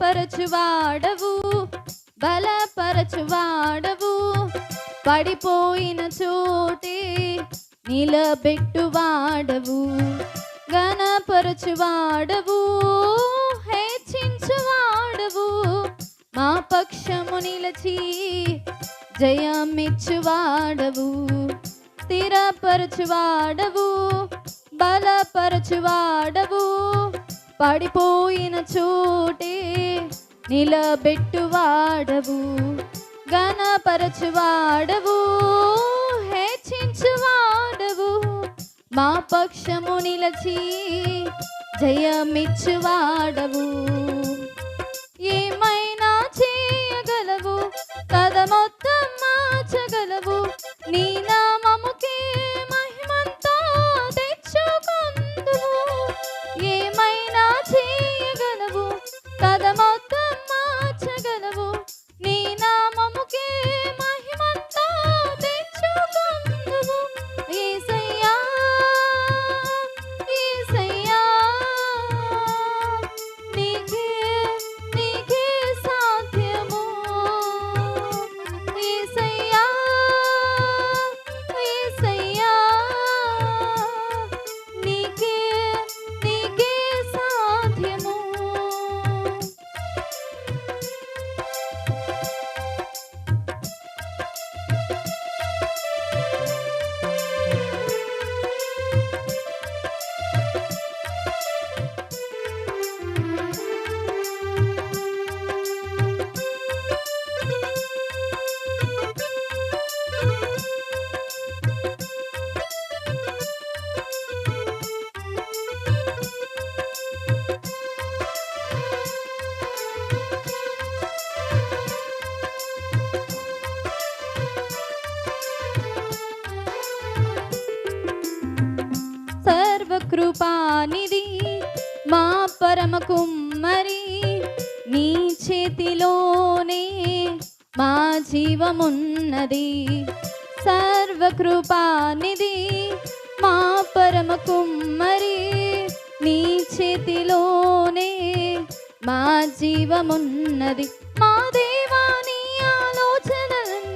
స్థిరపరచువాడవు, బలపరచువాడవు, పడిపోయిన చోటే నిలబెట్టువాడవు, ఘనపరచువాడవు, హెచ్చించువాడవు, మా పక్షము నిలచి జయమిచ్చువాడవు, స్థిరపరచువాడవు, బలపరచువాడవు, పడిపోయిన చోటే నిలబెట్టువాడవు, ఘనపరచువాడవు, హెచ్చించువాడవు, మా పక్షము నిలచి జయమిచ్చువాడవు. ఏమైనా చేయగలవు, కథ మొత్తం మార్చగలవు, నీ నామముకే మహిమంతా తెచ్చుకొందువు. ఏమైనా చేయగలవు, కథ మొత్తం మార్చగలవు, నీ నామముకే మహిమంతా తెచ్చుకొందువు. యేసయ్యా యేసయ్యా, నీకే నీకే సాధ్యము. యేసయ్యా యేసయ్యా, నీకే నీకే సాధ్యము. సర్వకృపానిధి మా పరమ కుమ్మరి, నీ చేతిలోనే మా జీవమున్నది. సర్వకృపానిధి మా పరమ కుమ్మరి, నీ చేతిలోనే మా జీవమున్నది. మా దేవా నీ ఆలోచనలన్నీ